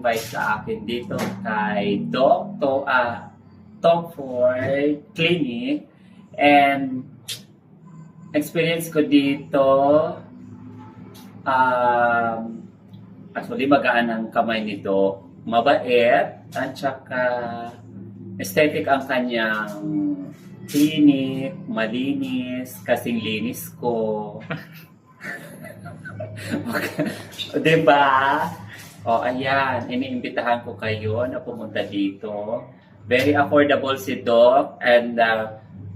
nag-invite sa akin dito kay Doc Tom Ford Clinic. And experience ko dito, actually magaan ang kamay nito, mabait, at saka aesthetic ang kanyang clinic, malinis, kasing linis ko. Diba? O ayan, iniimbitahan ko kayo na pumunta dito. Very affordable si Doc and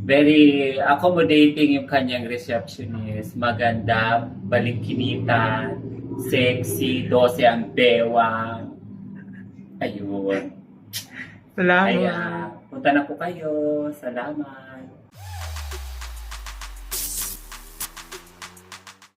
very accommodating yung kanyang receptionist. Maganda, balingkinitan, sexy, 12 ang bewang. Ayun. Salamat. Kaya, punta na po kayo. Salamat.